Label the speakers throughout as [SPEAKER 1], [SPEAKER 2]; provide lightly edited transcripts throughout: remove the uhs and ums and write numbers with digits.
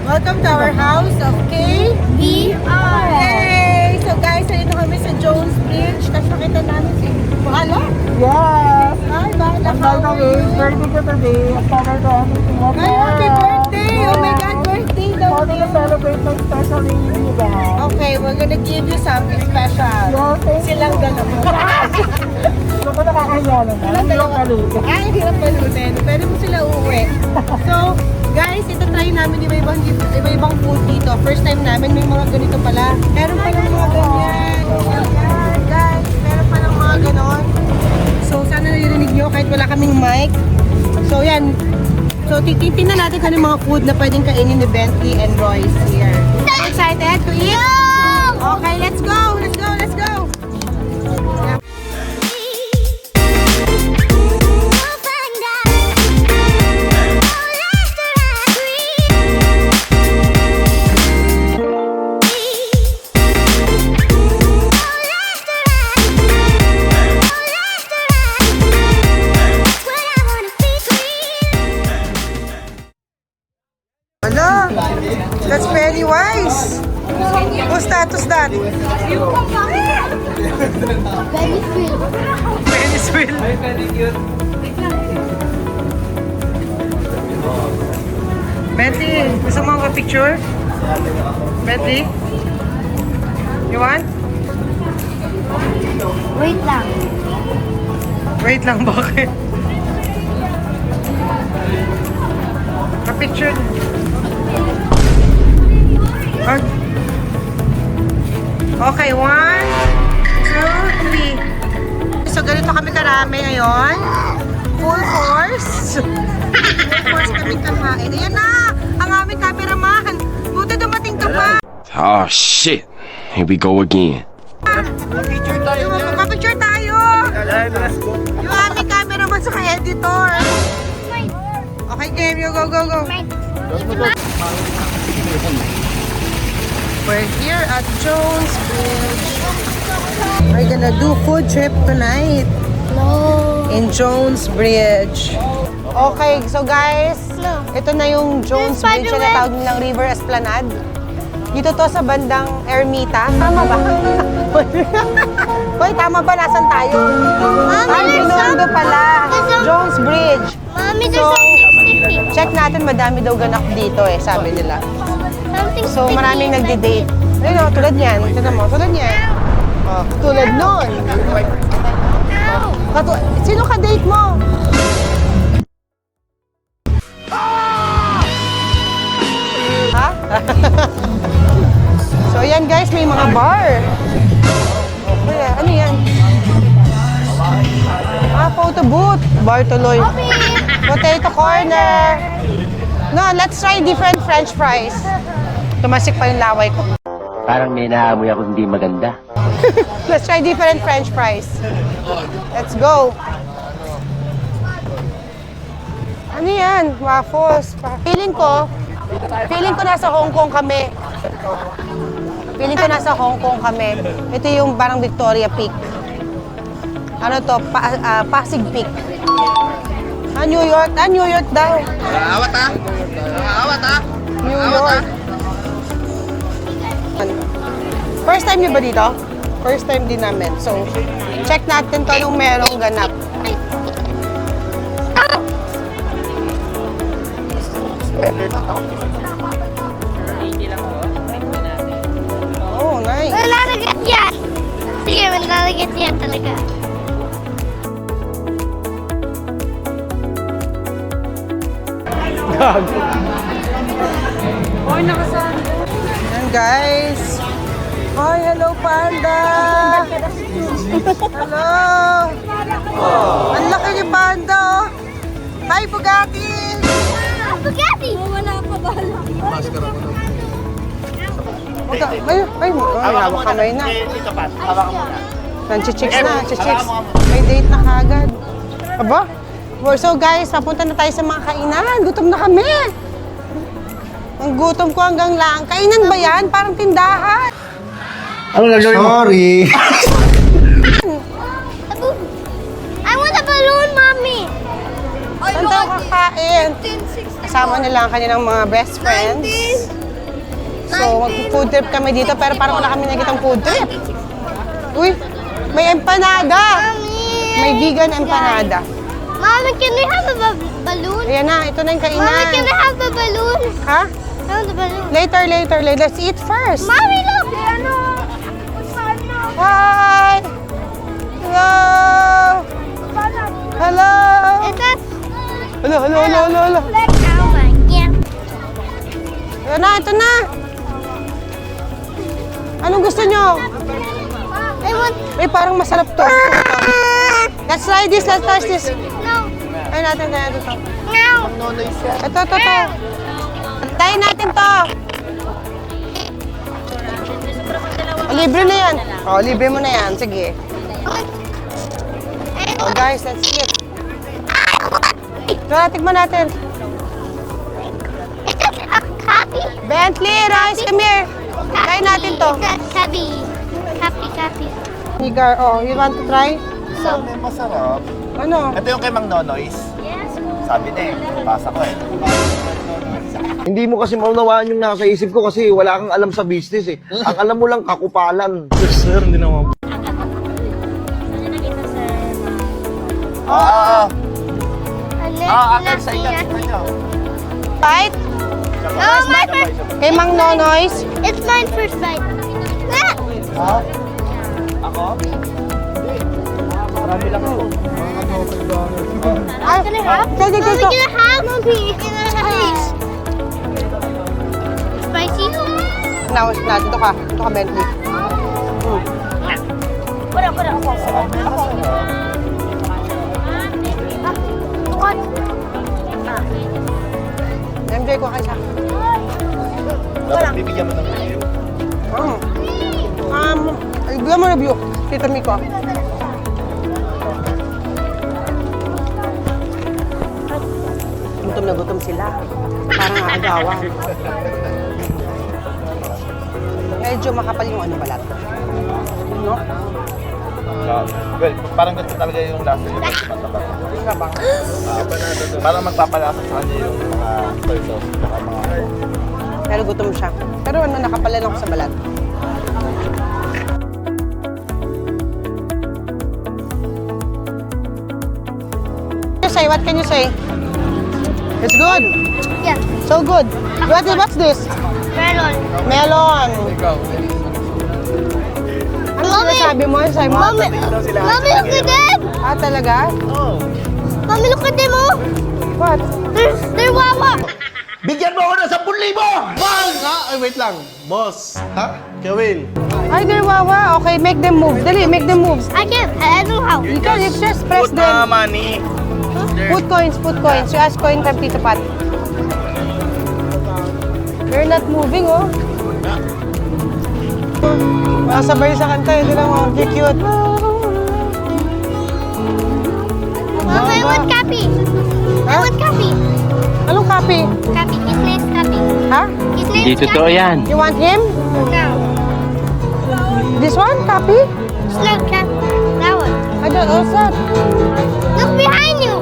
[SPEAKER 1] Welcome to our house of KBR! Yay! So guys, nandito kami sa Jones Bridge. Tapos nakita namin si Bahala.
[SPEAKER 2] Yes!
[SPEAKER 1] Hi, Bahala.
[SPEAKER 2] Ang
[SPEAKER 1] How
[SPEAKER 2] ganda
[SPEAKER 1] are
[SPEAKER 2] is
[SPEAKER 1] you?
[SPEAKER 2] birthday ko today. Ang tagal ko ang Singapore.
[SPEAKER 1] Ay, happy birthday! Oh my God, birthday daw
[SPEAKER 2] How do you celebrate my special day, guys?
[SPEAKER 1] Okay, we're gonna give you something special.
[SPEAKER 2] Yes, thank you.
[SPEAKER 1] Silang dalawa.
[SPEAKER 2] Ano ba nakakaya naman?
[SPEAKER 1] Silang
[SPEAKER 2] Hindi lang
[SPEAKER 1] dalawa.
[SPEAKER 2] kalutin.
[SPEAKER 1] Ay, hirap palutin. Pwede mo sila uwi. So, guys, ito try namin iba-ibang food dito. First time namin, may mga ganito pala. Meron pa ng mga ganyan. Ayan, guys, meron pa ng mga ganon. So, sana naririnig nyo kahit wala kaming mic. So, yan. So, titingnan natin kung ano yung mga food na pwedeng kainin ni Bentley and Royce here. Excited to eat? Okay, let's go! Let's go! Let's go! Hello, that's Pennywise. Whose status that? Penny's will. Bentley, gusto mo ang picture? Bentley? You want?
[SPEAKER 3] Wait lang.
[SPEAKER 1] Wait lang, bakit? Pa-picture. Okay, 1, 2, 3. So, ganito kami karami ngayon. Full force. Full force kami kamain. Ayan na! Ang aming cameraman. Buti dumating ka pa.
[SPEAKER 4] Oh shit. Here we go again.
[SPEAKER 1] Pa-picture tayo. Yung aming cameraman sa editor. Okay, game. You go, go, go. We're here at Jones Bridge. We're gonna do food trip tonight
[SPEAKER 3] No.
[SPEAKER 1] in Jones Bridge. Okay, so guys, ito na yung Jones Bridge na tawag nilang River Esplanade. Dito to sa bandang Ermita. Tama ba? Hoy, tama ba? Nasan tayo? Ay, Binondo pala. Jones Bridge.
[SPEAKER 3] Mommy, there's
[SPEAKER 1] So,
[SPEAKER 3] something sticky.
[SPEAKER 1] check natin, madami daw ganap dito eh, sabi nila.
[SPEAKER 3] Something
[SPEAKER 1] So,
[SPEAKER 3] sticky
[SPEAKER 1] maraming
[SPEAKER 3] inside
[SPEAKER 1] nagdi-date. Ayun o, tulad yan. Tignan mo, tulad yan. Oh, tulad nun.
[SPEAKER 3] Ow!
[SPEAKER 1] Sino ka-date mo? Ha? So, ayan guys, may mga bar. Okay, ano yan? Photo booth. Bar tuloy. Potato corner. No, let's try different french fries. Tumasik pa yung laway ko.
[SPEAKER 5] Parang may naamoy ako hindi maganda.
[SPEAKER 1] Let's try different french fries. Let's go. Ano yan? Waffles. Feeling ko nasa Hong Kong kami. Feeling ko nasa Hong Kong kami. Ito yung parang Victoria Peak. Ano to? Pasig Peak. New York. New York daw. New York. First time niyo ba dito? First time din namin. So, check natin to nung merong ganap. Oh, nice.
[SPEAKER 3] Malalagat yan! Sige, malalagat yan talaga.
[SPEAKER 1] Yan guys. Hi, hello Panda. Hello. Ang laki ni Panda oh. Hi Bugatti.
[SPEAKER 3] Spaghetti! Wala pa ba?
[SPEAKER 1] Ay, hawak kamay na. Nanchichicks na, chichicks. May date na kagad. Aba? So guys, papunta na tayo sa mga kainan. Gutom na kami. Ang gutom ko hanggang lang. Kainan ba yan? Parang tindahan.
[SPEAKER 2] Ano gagawin mo? Sorry.
[SPEAKER 3] I want a balloon, mommy!
[SPEAKER 1] Saan tayo kakain? Kasama nila ang kanilang mga best friends. So, mag-food trip kami dito, pero parang wala kami nakikitang food trip. Uy, may empanada! May vegan empanada.
[SPEAKER 3] Mommy, can we have a balloon?
[SPEAKER 1] Ayan na, ito na yung
[SPEAKER 3] Mommy, can
[SPEAKER 1] kainan.
[SPEAKER 3] I have a balloon?
[SPEAKER 1] Ha?
[SPEAKER 3] I want a balloon.
[SPEAKER 1] Later. Let's eat first.
[SPEAKER 3] Mommy, look!
[SPEAKER 1] Hi! Hello! Hello!
[SPEAKER 3] Is that...
[SPEAKER 1] Hello.
[SPEAKER 3] Oh my God.
[SPEAKER 1] Ito na. Anong gusto nyo?
[SPEAKER 3] I want...
[SPEAKER 1] Ay, parang masarap to. Let's try this. Let's try this.
[SPEAKER 3] No.
[SPEAKER 1] Ay, natin to.
[SPEAKER 3] No.
[SPEAKER 1] Ito. Tayo natin to. Libre na yan. Libre mo na yan. Sige. Guys, let's eat. Tara, tikman natin.
[SPEAKER 3] Is that a copy?
[SPEAKER 1] Bentley, Rice, come here. Try natin to.
[SPEAKER 3] Is that copy? Copy.
[SPEAKER 1] Higar, you want to try?
[SPEAKER 6] Sabi masarap.
[SPEAKER 1] Ano?
[SPEAKER 6] Ito yung kay Mang Nonoys. Sabi na eh, pasa ko eh.
[SPEAKER 2] Hindi mo kasi maunawaan yung nasa isip ko kasi wala kang alam sa business eh. Ang alam mo lang kakupalan.
[SPEAKER 6] Sir, hindi naman. Akin sa inyo.
[SPEAKER 1] Bite?
[SPEAKER 3] No, my first.
[SPEAKER 1] Kay Mang Nonoys.
[SPEAKER 3] It's mine first bite. Ah! Can I have?
[SPEAKER 1] Go.
[SPEAKER 3] Mommy, can I have? Mommy, please. Spicy?
[SPEAKER 1] Nawas na. Dito ka, Bentley.
[SPEAKER 3] What?
[SPEAKER 1] MJ ko kayo sa akin.
[SPEAKER 6] Dapat bibigyan mo ng review.
[SPEAKER 1] Bigyan mo review. Tita Miko. Gutom na gutom sila. Parang aagawan. Medyo makapal yung ano balat. No?
[SPEAKER 6] Well, parang ganito talaga yung lasa yung mataba. Parang magpapalasa sa kanya yung mga soy sauce. Mga
[SPEAKER 1] Pero gutom siya. Pero ano, nakapalan ako sa balat. What can you say? It's good.
[SPEAKER 3] Yeah.
[SPEAKER 1] So good. What's this?
[SPEAKER 3] Melon.
[SPEAKER 1] Melon. Ano
[SPEAKER 3] Mommy!
[SPEAKER 1] sabi mo? Sabi mo?
[SPEAKER 3] Mommy, look at them!
[SPEAKER 1] Talaga?
[SPEAKER 3] Mommy, look at them, oh!
[SPEAKER 1] What?
[SPEAKER 3] They're Wawa!
[SPEAKER 2] Bigyan mo ako ng 10,000!
[SPEAKER 7] Bang! Ay, wait lang. Boss. Ha? Kevin.
[SPEAKER 1] Ay, they're wawa. Okay, make them move. Dali, make them move.
[SPEAKER 3] I can't. I don't know how.
[SPEAKER 1] You can, it's just press them.
[SPEAKER 6] money.
[SPEAKER 1] Put coins. You ask coin from Tito Pat. They're not moving, oh. Masabay sa kanta, hindi lang oh, cute.
[SPEAKER 3] Mom, I want copy. I want copy.
[SPEAKER 1] Anong copy?
[SPEAKER 3] Copy. His name's copy.
[SPEAKER 1] Ha?
[SPEAKER 3] His
[SPEAKER 5] Hindi
[SPEAKER 3] name's
[SPEAKER 5] totoo
[SPEAKER 3] copy.
[SPEAKER 5] yan.
[SPEAKER 1] You want him?
[SPEAKER 3] No.
[SPEAKER 1] This one? Copy?
[SPEAKER 3] It's not copy. That one.
[SPEAKER 1] I don't know, sir.
[SPEAKER 3] Look behind you.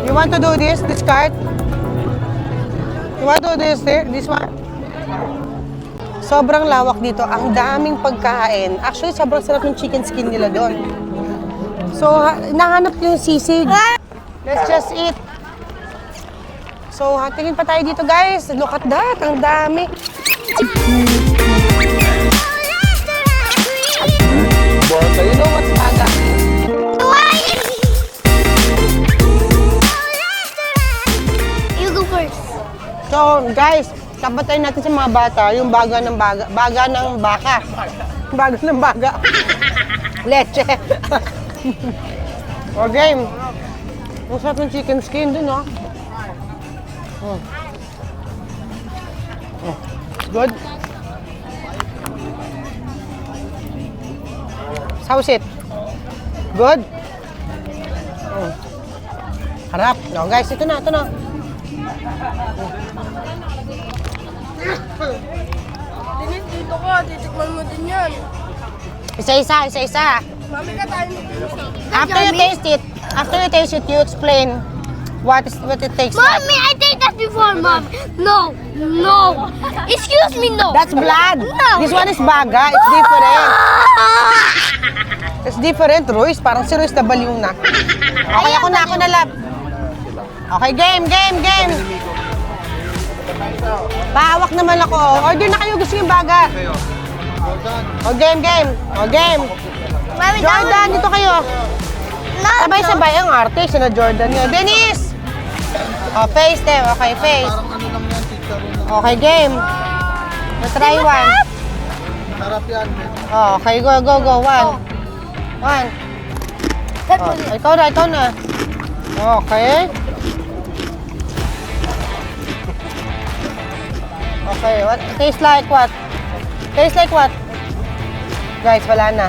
[SPEAKER 1] You want to do this card? You want to do this one? Sobrang lawak dito. Ang daming pagkain. Actually, sobrang sarap ng chicken skin nila doon. So, nahanap yung sisig. Let's just eat. So, tingin pa tayo dito, guys. Look at that. Ang dami. So, you know what's baga?
[SPEAKER 3] You go first.
[SPEAKER 1] So, guys, kapatay natin sa mga bata, yung baga ng baka. Baga ng baga. Leche. O, game. Ang sarap ng chicken skin dun, no? Good. How's it? Good? Harap. No, guys, ito na.
[SPEAKER 3] Tingin dito ka, titikman mo din yan.
[SPEAKER 1] Isa-isa, isa-isa. After you taste it, you explain what it takes.
[SPEAKER 3] Mommy, I take that before, Mom. No. Excuse me, no.
[SPEAKER 1] That's blood.
[SPEAKER 3] No.
[SPEAKER 1] This one is baga. It's different. It's different, Royce. Parang si Royce na baliw na. Okay, ako na lab. Okay, game. Pahawak naman ako. Order na kayo. Gusto yung baga. O, game. O, game.
[SPEAKER 3] Mommy,
[SPEAKER 1] Jordan, dito kayo. Sabay-sabay ang arte. Sina Jordan nga. Dennis! O, face them. Okay, face. Okay, game. Try one.
[SPEAKER 7] Harap yan.
[SPEAKER 1] Oh, okay, go. One. Oh, ikaw na. Okay. Okay, what? Tastes like what? Guys, wala na.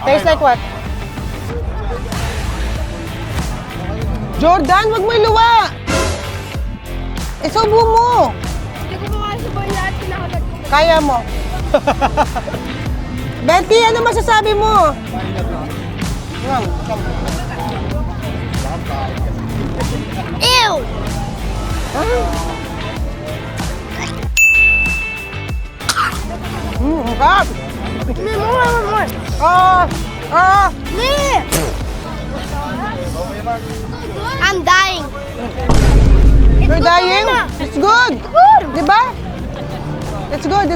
[SPEAKER 1] Tastes like what? Jordan, wag mo iluwa! Isubo mo!
[SPEAKER 3] Hindi ko makasabay lahat kinakagat ko.
[SPEAKER 1] Kaya mo. Betty, ano masasabi mo?
[SPEAKER 3] Ew!
[SPEAKER 1] Kap!
[SPEAKER 3] More. I'm dying.
[SPEAKER 1] You're dying? It's good! Diba? It's good.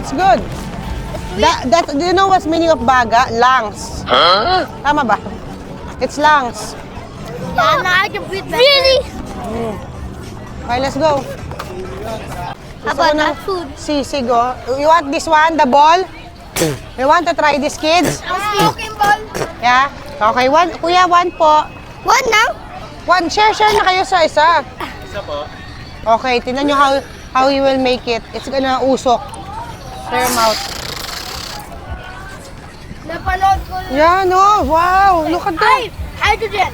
[SPEAKER 1] Do you know what's meaning of baga? Lungs. Huh? Tama ba? It's lungs.
[SPEAKER 3] Yeah, now I can breathe better. Really?
[SPEAKER 1] Okay, let's go.
[SPEAKER 3] How about that food?
[SPEAKER 1] Sisig, oh. You want this one, the ball? You want to try this, kids?
[SPEAKER 3] Smoking ball.
[SPEAKER 1] Yeah? Okay, one. Kuya, one po.
[SPEAKER 3] What now?
[SPEAKER 1] One, share na kayo sa isa. Isa po. Okay, tingnan nyo how you will make it. It's gonna usok. Share your mouth.
[SPEAKER 3] Napanood ko lang.
[SPEAKER 1] Yeah, no. Wow, look at that.
[SPEAKER 3] Ay! Hydrogen!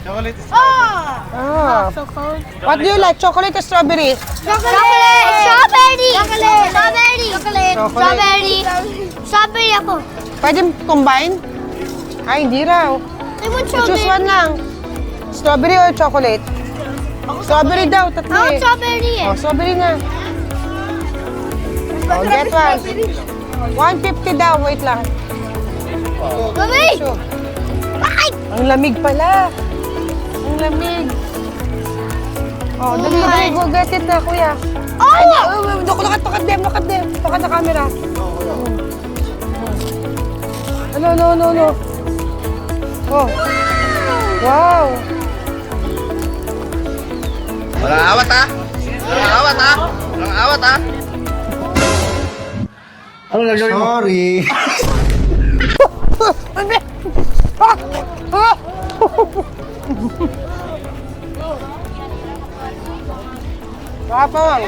[SPEAKER 6] Chocolate.
[SPEAKER 1] Ah. What do you like? Chocolate or strawberry?
[SPEAKER 3] Strawberry!
[SPEAKER 1] Chocolate.
[SPEAKER 3] Strawberry ako.
[SPEAKER 1] Pwede combine? Ay, hindi raw.
[SPEAKER 3] I want
[SPEAKER 1] Choose
[SPEAKER 3] strawberry.
[SPEAKER 1] one lang. Strawberry or chocolate? Strawberry daw,
[SPEAKER 3] I
[SPEAKER 1] tatlo
[SPEAKER 3] want
[SPEAKER 1] eh.
[SPEAKER 3] strawberry eh.
[SPEAKER 1] Oh, strawberry na. Oh, get one. 150 daw, wait lang.
[SPEAKER 3] Mami!
[SPEAKER 1] Sure.
[SPEAKER 3] Ay!
[SPEAKER 1] Ang lamig pala. Ang lamig. Oh, dali, go get it na, kuya.
[SPEAKER 3] Oh!
[SPEAKER 1] Look at them. Look at the camera. No. Oh. Wow.
[SPEAKER 6] Walang awat ha?
[SPEAKER 2] Sorry.
[SPEAKER 1] Kapang.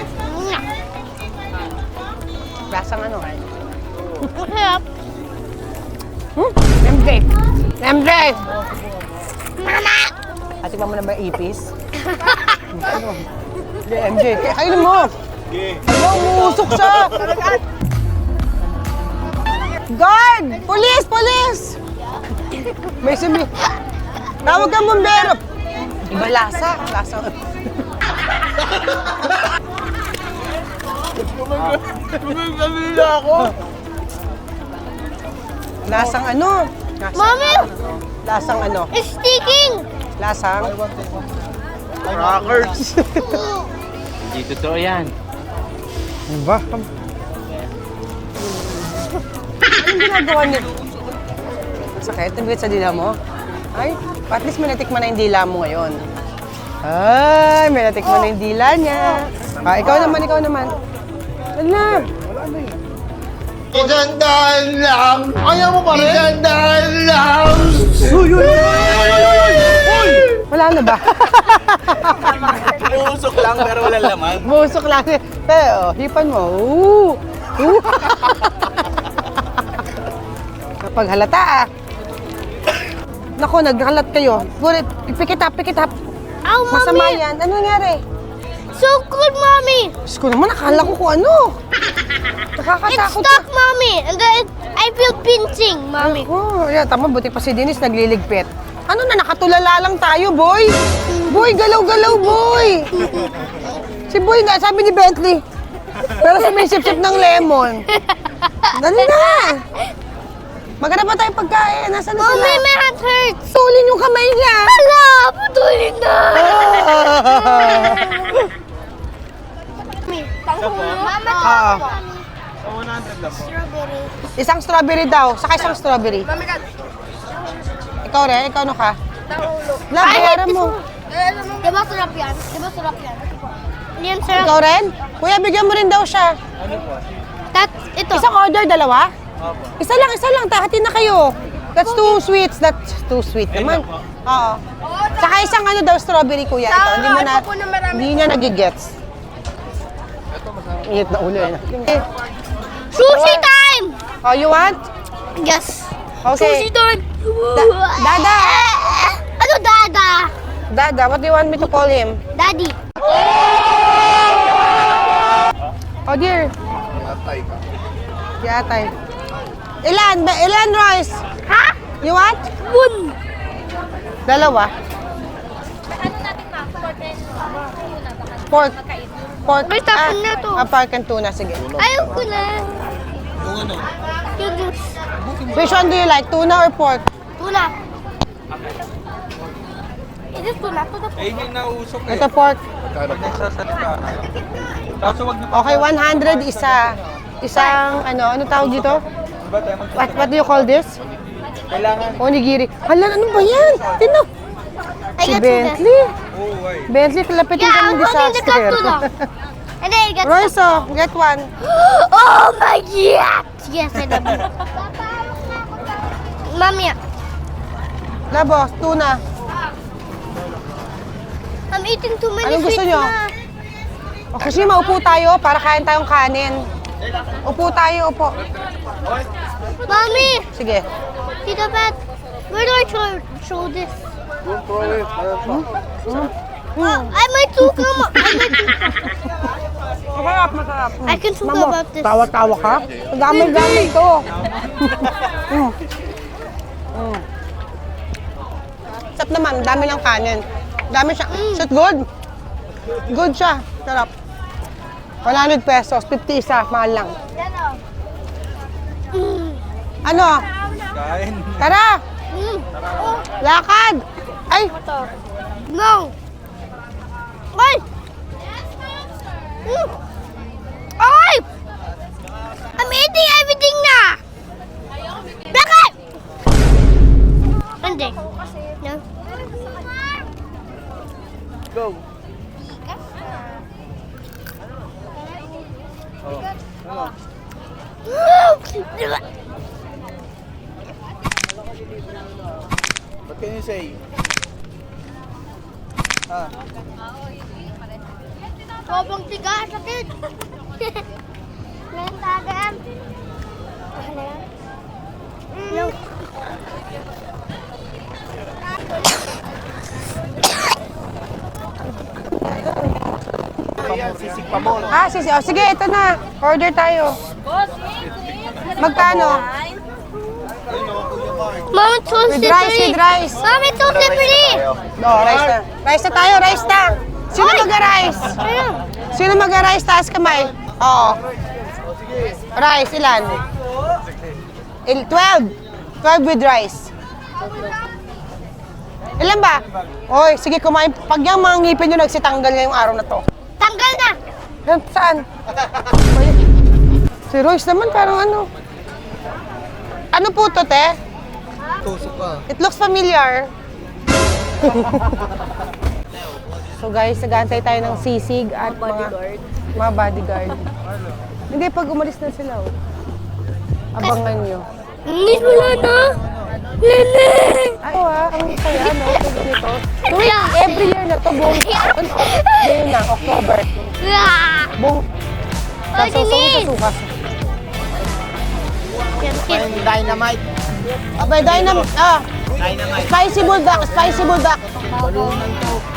[SPEAKER 1] Lasang ano?
[SPEAKER 3] Masarap.
[SPEAKER 1] MJ!
[SPEAKER 3] Mama!
[SPEAKER 1] Ati pa mo na ba ipis? Ano? MJ, kainin mo! Ano, umusok siya! Guard! Police! May sabi. Tawag kang bombero. Iba lasa. Lasang ano?
[SPEAKER 3] Mami!
[SPEAKER 1] Lasang ano?
[SPEAKER 3] It's sticking!
[SPEAKER 1] Lasang?
[SPEAKER 6] Crackers.
[SPEAKER 5] Hindi totoo yan.
[SPEAKER 1] Ba? Anong ginagawa niyo? Sakit? Nabigit sa dila mo? Ay, at least may natikman na yung dila mo ngayon. Ay, may natikman na yung dila niya. Ah, ikaw naman. Ano?
[SPEAKER 2] Isandaan lang! Ayaw mo pa rin? Isandaan lang!
[SPEAKER 1] Wala na ba?
[SPEAKER 6] Usok lang pero walang laman.
[SPEAKER 1] Busok lang. Pero, hipan mo. Ooh. Kapag halata ah. Nako, naghalat kayo. Pick it up.
[SPEAKER 3] Ow,
[SPEAKER 1] Masama
[SPEAKER 3] Mami!
[SPEAKER 1] yan. Ano nangyari?
[SPEAKER 3] so good, mommy.
[SPEAKER 1] Diyos ko naman, nakala ko kung ano.
[SPEAKER 3] It's
[SPEAKER 1] Nakakatakot
[SPEAKER 3] stuck, mommy. And then I feel pinching, mommy.
[SPEAKER 1] Oh, yan, tama. Buti pa si Dennis nagliligpit. Ano na, nakatulala lang tayo, boy. Boy, galaw-galaw, boy. Si boy nga, sabi ni Bentley. Pero sumisip-sip ng lemon. Dali na. Maganda ba tayo pagkain? Nasaan na
[SPEAKER 3] Mommy,
[SPEAKER 1] sila?
[SPEAKER 3] my hand hurts.
[SPEAKER 1] Tulin yung kamay niya.
[SPEAKER 3] Hala, putulin na. Mama,
[SPEAKER 1] Ah,
[SPEAKER 6] Sa 100 lang po.
[SPEAKER 3] strawberry.
[SPEAKER 1] isang strawberry daw, saka isang strawberry. Ikaw rin, ikaw ano ka? La, bayaran mo.
[SPEAKER 3] Diba sarap yan? Diba sarap yan? Yan, sarap.
[SPEAKER 1] Ikaw rin? Kuya, bigyan mo rin daw siya.
[SPEAKER 3] Ito.
[SPEAKER 1] Isang order, dalawa? Isa lang. Tahatin na kayo. That's too sweet. That's too sweet naman. Oo. Saka isang ano daw, strawberry, kuya. Ito, hindi niya nagigets. Init na ulo eh.
[SPEAKER 3] Sushi time!
[SPEAKER 1] Oh, you want?
[SPEAKER 3] Yes.
[SPEAKER 1] Okay.
[SPEAKER 3] Sushi time!
[SPEAKER 1] Dada!
[SPEAKER 3] Ano, Dada?
[SPEAKER 1] Dada, what do you want me to call him?
[SPEAKER 3] Daddy.
[SPEAKER 1] Oh, dear.
[SPEAKER 6] Atay ka.
[SPEAKER 1] Yatay. Ilan rice?
[SPEAKER 3] Ha?
[SPEAKER 1] You want?
[SPEAKER 3] One.
[SPEAKER 1] Dalawa. Pork.
[SPEAKER 3] May tapon na to.
[SPEAKER 1] Pork and tuna, sige.
[SPEAKER 3] Ayaw ko na. Yung juice.
[SPEAKER 1] Which one do you like? Tuna or pork?
[SPEAKER 3] Tuna. Is this tuna?
[SPEAKER 6] Eh, yung nausok
[SPEAKER 1] Ito pork.
[SPEAKER 6] Nagsasalita. Kaso wag niyo pa.
[SPEAKER 1] Okay, 100 isa. Isang, ano tawag dito?
[SPEAKER 6] Diba tayo mag...
[SPEAKER 1] What do you call this?
[SPEAKER 6] Kailangan.
[SPEAKER 1] Onigiri. Hala, ano ba yan? Tino.
[SPEAKER 3] I
[SPEAKER 1] Si
[SPEAKER 3] got tuna.
[SPEAKER 1] Bentley.
[SPEAKER 6] Oh, why?
[SPEAKER 1] Bentley, kalapitin
[SPEAKER 3] Yeah,
[SPEAKER 1] ka
[SPEAKER 3] I'm
[SPEAKER 1] ng
[SPEAKER 3] holding the cup
[SPEAKER 1] disaster.
[SPEAKER 3] tuna. And then I got
[SPEAKER 1] Royce, oh, get one.
[SPEAKER 3] Oh my god! Yes, I love it. Mommy,
[SPEAKER 1] Labos, tuna.
[SPEAKER 3] I'm eating too many
[SPEAKER 1] Anong gusto
[SPEAKER 3] sweets
[SPEAKER 1] nyo?
[SPEAKER 3] na.
[SPEAKER 1] O, kasi maupo tayo para kain tayong kanin. Upo tayo, upo.
[SPEAKER 3] Mommy,
[SPEAKER 1] Sige.
[SPEAKER 3] Tita Pat, where do I show this?
[SPEAKER 6] Don't throw it.
[SPEAKER 3] I might talk about
[SPEAKER 1] Masarap.
[SPEAKER 3] I can talk
[SPEAKER 1] Mamo,
[SPEAKER 3] about this.
[SPEAKER 1] tawa-tawa ka? Gamay-gamay to. Sarap naman, dami ng kanin. Dami siya. So good. Good siya. Sarap. 100 pesos, 50 isa, mahal lang. Ano?
[SPEAKER 6] Kain.
[SPEAKER 1] Tara! Lakad! Ay!
[SPEAKER 3] No. Ay! Ay! I'm eating everything na! Bakit? Hindi. No.
[SPEAKER 6] Go. What can you say?
[SPEAKER 3] Sobrang tigas, sakit. Ngayon tagaan. No.
[SPEAKER 6] Sisig pa mo.
[SPEAKER 1] Sige, ito na. Order tayo. Magkano?
[SPEAKER 3] Mom, it's so
[SPEAKER 1] With rice,
[SPEAKER 3] slippery.
[SPEAKER 1] with rice.
[SPEAKER 3] Mom, it's so slippery.
[SPEAKER 1] No, rice na. Rice na tayo, rice na. Sino mag-rice?
[SPEAKER 3] Ayun.
[SPEAKER 1] Sino mag-rice? Taas kamay. Oo. Rice, ilan? 12. 12 with rice. Ilan ba? Oy, sige kumain. Pag yung mga ngipin nyo nagsitanggal ngayong araw na to.
[SPEAKER 3] Tanggal na.
[SPEAKER 1] Saan? Si Royce naman parang ano. Ano po to, te?
[SPEAKER 6] Tusok ka.
[SPEAKER 1] It looks familiar. So guys, nag-aantay tayo ng sisig at mga bodyguard. Hindi, pag umalis na sila, oh. Abangan nyo.
[SPEAKER 3] Miss, wala na. Lele.
[SPEAKER 1] Ay, ang saya, no? Tugod nito. Every year na to, buong Ngayon na, October. Buong
[SPEAKER 3] Ay, Denise.
[SPEAKER 1] sukas.
[SPEAKER 6] Dynamite.
[SPEAKER 1] Abay, dynamite. Spicy bulldog, spicy bulldog.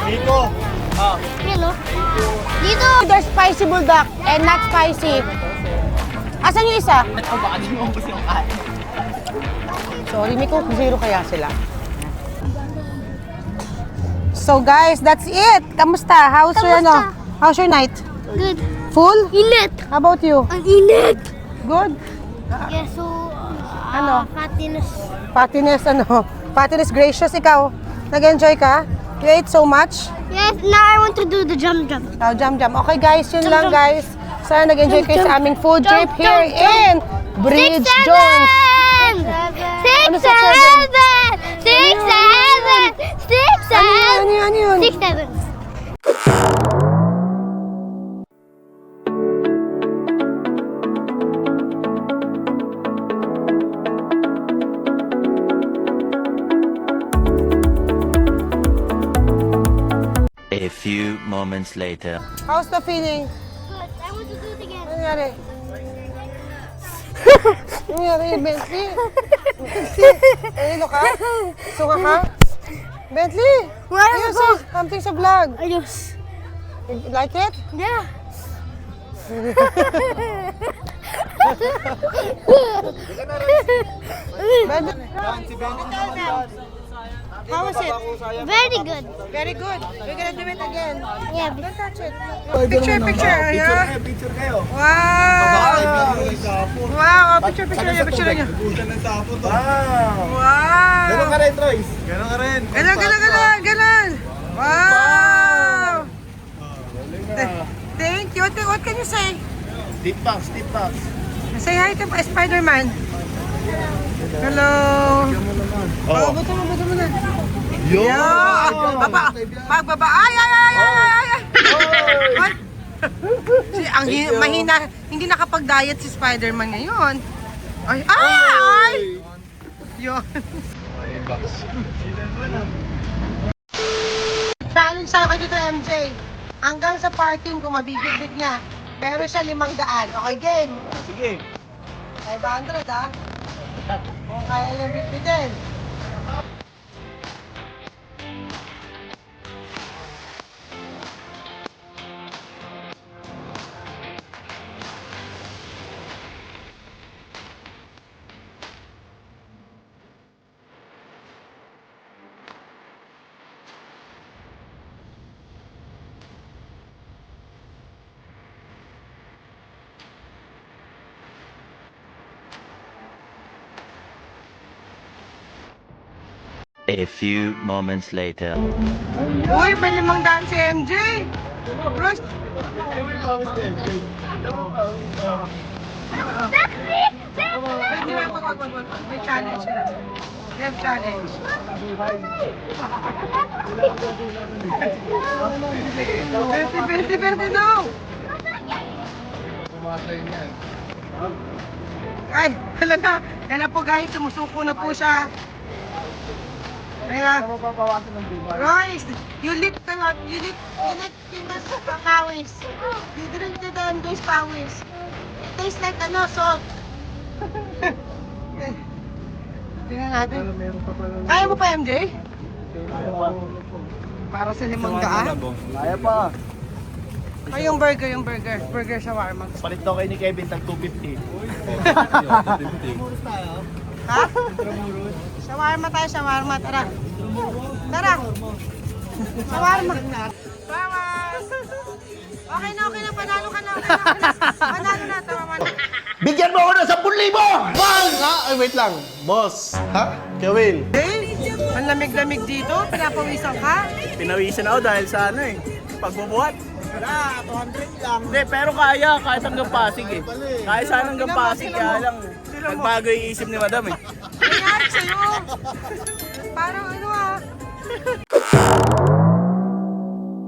[SPEAKER 6] Nico.
[SPEAKER 3] You know. Dito.
[SPEAKER 1] There's spicy bulldog and not spicy. Asan yung isa? Sorry, may Coke Zero kaya sila. So guys, that's it. Kamusta? How's your
[SPEAKER 3] Kamusta?
[SPEAKER 1] How's your night?
[SPEAKER 3] Good.
[SPEAKER 1] Full?
[SPEAKER 3] Init.
[SPEAKER 1] How about you?
[SPEAKER 3] Ang init.
[SPEAKER 1] Good.
[SPEAKER 3] Yeah, so,
[SPEAKER 1] Ano?
[SPEAKER 3] fattiness.
[SPEAKER 1] Fattiness, Fattiness gracious, ikaw. Nag-enjoy ka? You ate so much?
[SPEAKER 3] Yes, now I want to do the jump.
[SPEAKER 1] Oh, jam. Okay guys, yun
[SPEAKER 3] Jump,
[SPEAKER 1] lang
[SPEAKER 3] jump.
[SPEAKER 1] guys. Sana nag-enjoy kayo sa aming food trip
[SPEAKER 3] Jump,
[SPEAKER 1] here
[SPEAKER 3] jump,
[SPEAKER 1] in Bridge Jones.
[SPEAKER 3] 6,
[SPEAKER 1] Ano
[SPEAKER 3] 7,
[SPEAKER 1] sa
[SPEAKER 3] 6, 7, 6, 7,
[SPEAKER 1] Ano yun?
[SPEAKER 3] 6, 7.
[SPEAKER 8] A few moments later.
[SPEAKER 1] How's the feeling?
[SPEAKER 3] Good. I want to do it again.
[SPEAKER 1] Ano nangyari? Ano nangyari, Bentley? Ano ka? Suka ka? Bentley!
[SPEAKER 3] Where
[SPEAKER 1] You
[SPEAKER 3] is
[SPEAKER 1] say something sa vlog.
[SPEAKER 3] Ayos.
[SPEAKER 1] You like it?
[SPEAKER 3] Yeah.
[SPEAKER 1] Bentley? How was it?
[SPEAKER 3] Very good.
[SPEAKER 1] Very good. We're gonna do it again.
[SPEAKER 3] Yeah.
[SPEAKER 1] Don't touch it. Picture. Ayan.
[SPEAKER 6] Picture kayo.
[SPEAKER 1] Wow! Wow! Picture niya.
[SPEAKER 6] Butan ng tapo to.
[SPEAKER 1] Wow!
[SPEAKER 6] Ganun ka rin, Troy. Ganun ka rin.
[SPEAKER 1] Ganon! Wow! Thank you. What can you say?
[SPEAKER 6] Deep box.
[SPEAKER 1] Say hi to Spider-Man. Hello! Oh, buto mo na.
[SPEAKER 6] Yo!
[SPEAKER 1] Pagbaba. Ay! Ang mahina, hindi nakapag-diet si Spider-Man ngayon. Ay! Yun. Challenge sa akin dito, MJ. Hanggang sa parking ko, mabibigit niya. Pero siya 500. Okay, game?
[SPEAKER 6] Sige.
[SPEAKER 1] 500, ha? Kung kaya niyang bitbitin.
[SPEAKER 8] A few moments later.
[SPEAKER 1] Uy, may 500 si MJ! Bros! May challenge sila. They have challenge. Pwede, no! Ay, talaga. Yan na po guys, sumusuko na po siya. Kaya, Royce, you lift Pinas pawis. You drink the guys pawis. It tastes like salt. Tingnan natin. Kaya mo pa, MJ? Para sa 500?
[SPEAKER 6] Kaya pa.
[SPEAKER 1] Ay, yung burger. Burger shawarma.
[SPEAKER 6] Palit daw kayo ni Kevin, tag 250.
[SPEAKER 1] Ha? Shawarma tayo, shawarma. Tara. Shawarma. Okay na. Panalo ka na. Panalo na. Tama na.
[SPEAKER 2] Bigyan mo ako ng 10,000!
[SPEAKER 7] Bang! Ay, wait lang. Boss. Ha? Kevin.
[SPEAKER 1] Hey, ang lamig-lamig dito. Pinapawisan ka.
[SPEAKER 5] Pinawisan ako dahil sa pagbubuhat. Wala, 200 lang. Hindi, pero kaya, kahit hanggang Pasig eh. Kaya sana hanggang Pasig, kaya lang, nagbago yung isip ni Madam eh.
[SPEAKER 1] Nangyari sa'yo. Parang